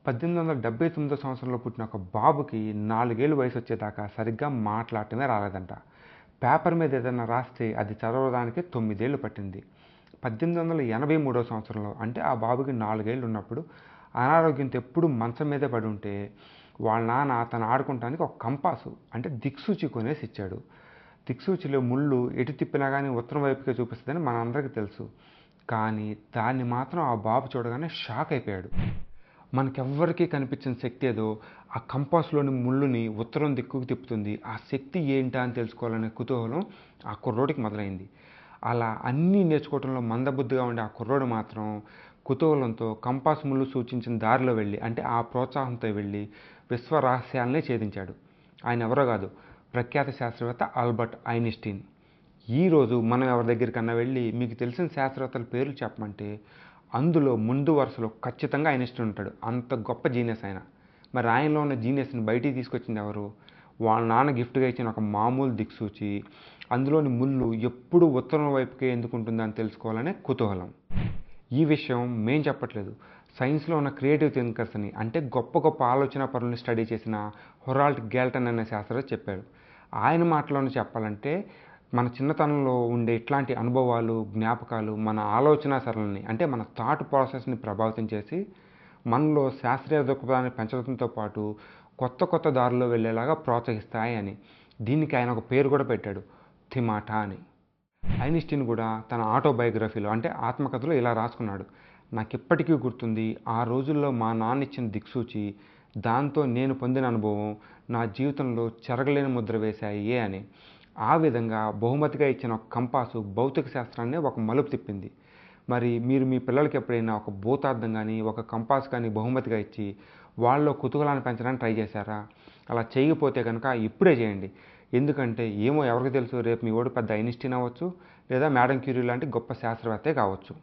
1879 సంవత్సరంలో పుట్టిన ఒక బాబుకి 4 ఏళ్ళు వయసు వచ్చేదాకా సరిగ్గా మాట్లాడటమే రాలేదంట. పేపర్ మీద ఏదైనా రాస్తే అది చదవడానికి 9 ఏళ్ళు పట్టింది. 1883 సంవత్సరంలో అంటే ఆ బాబుకి 4 ఏళ్ళు ఉన్నప్పుడు అనారోగ్యంతో ఎప్పుడు మంచం మీదే పడి ఉంటే వాళ్ళ నాన్న తను ఆడుకోవటానికి ఒక కంపాసు అంటే దిక్సూచి కొనేసి ఇచ్చాడు. దిక్సూచిలో ముళ్ళు ఎటు తిప్పినా కానీ ఉత్తరం వైపుకే చూపిస్తుందని మనందరికీ తెలుసు. కానీ దాన్ని మాత్రం ఆ బాబు చూడగానే షాక్ అయిపోయాడు. మనకెవ్వరికీ కనిపించిన శక్తి ఏదో ఆ కంపాస్లోని ముళ్ళుని ఉత్తరం దిక్కుకు తిప్పుతుంది. ఆ శక్తి ఏంటా అని తెలుసుకోవాలనే కుతూహలం ఆ కుర్రోడికి మొదలైంది. అలా అన్నీ నేర్చుకోవడంలో మందబుద్ధిగా ఉండే ఆ కుర్రోడు మాత్రం కుతూహలంతో కంపాస్ ముళ్ళు సూచించిన దారిలో వెళ్ళి అంటే ఆ ప్రోత్సాహంతో వెళ్ళి విశ్వ రహస్యాలనే ఛేదించాడు. ఆయన ఎవరో కాదు, ప్రఖ్యాత శాస్త్రవేత్త ఆల్బర్ట్ ఐన్స్టీన్. ఈరోజు మనం ఎవరి దగ్గరికన్నా వెళ్ళి మీకు తెలిసిన శాస్త్రవేత్తల పేర్లు చెప్పమంటే అందులో ముందు వరుసలో ఖచ్చితంగా ఐన్స్టీన్ ఉంటాడు. అంత గొప్ప జీనియస్ ఆయన. మరి ఆయనలో ఉన్న జీనియస్ని బయటికి తీసుకొచ్చింది ఎవరు? వాళ్ళ నాన్న గిఫ్ట్గా ఇచ్చిన ఒక మామూలు దిక్సూచి. అందులోని ముళ్ళు ఎప్పుడు ఉత్తరం వైపుకే ఎందుకు ఉంటుందని తెలుసుకోవాలనే కుతూహలం. ఈ విషయం మేం చెప్పట్లేదు, సైన్స్లో ఉన్న క్రియేటివ్ థింకర్స్ని అంటే గొప్ప గొప్ప ఆలోచన పరుల్ని స్టడీ చేసిన హొరాల్డ్ గ్యాల్టన్ అనే శాస్త్రవేత్త చెప్పాడు. ఆయన మాటలోనే చెప్పాలంటే మన చిన్నతనంలో ఉండే ఇట్లాంటి అనుభవాలు, జ్ఞాపకాలు మన ఆలోచన సరళిని అంటే మన థాట్ ప్రాసెస్ని ప్రభావితం చేసి మనలో శాస్త్రీయ దృక్పథాన్ని పెంచడంతో పాటు కొత్త కొత్త దారిలో వెళ్ళేలాగా ప్రోత్సహిస్తాయి అని. దీనికి ఆయన ఒక పేరు కూడా పెట్టాడు, థిమాటా అని. ఐన్స్టీన్ కూడా తన ఆటోబయోగ్రఫీలో అంటే ఆత్మకథలో ఇలా రాసుకున్నాడు: నాకు ఇప్పటికీ గుర్తుంది, ఆ రోజుల్లో మా నాన్న ఇచ్చిన దిక్సూచి, దాంతో నేను పొందిన అనుభవం నా జీవితంలో చెరగలేని ముద్ర వేశాయి అని. ఆ విధంగా బహుమతిగా ఇచ్చిన ఒక కంపాసు భౌతిక శాస్త్రాన్ని ఒక మలుపు తిప్పింది. మరి మీరు మీ పిల్లలకి ఎప్పుడైనా ఒక భూతార్థం కానీ ఒక కంపాస్ కానీ బహుమతిగా ఇచ్చి వాళ్ళలో కుతూహలాన్ని పెంచడానికి ట్రై చేశారా? అలా చేయకపోతే కనుక ఇప్పుడే చేయండి. ఎందుకంటే ఏమో ఎవరికి తెలుసు, రేపు మీ వాడు పెద్ద ఐన్స్టీన్ అవ్వచ్చు లేదా మేడం క్యూరీ లాంటి గొప్ప శాస్త్రవేత్తే కావచ్చు.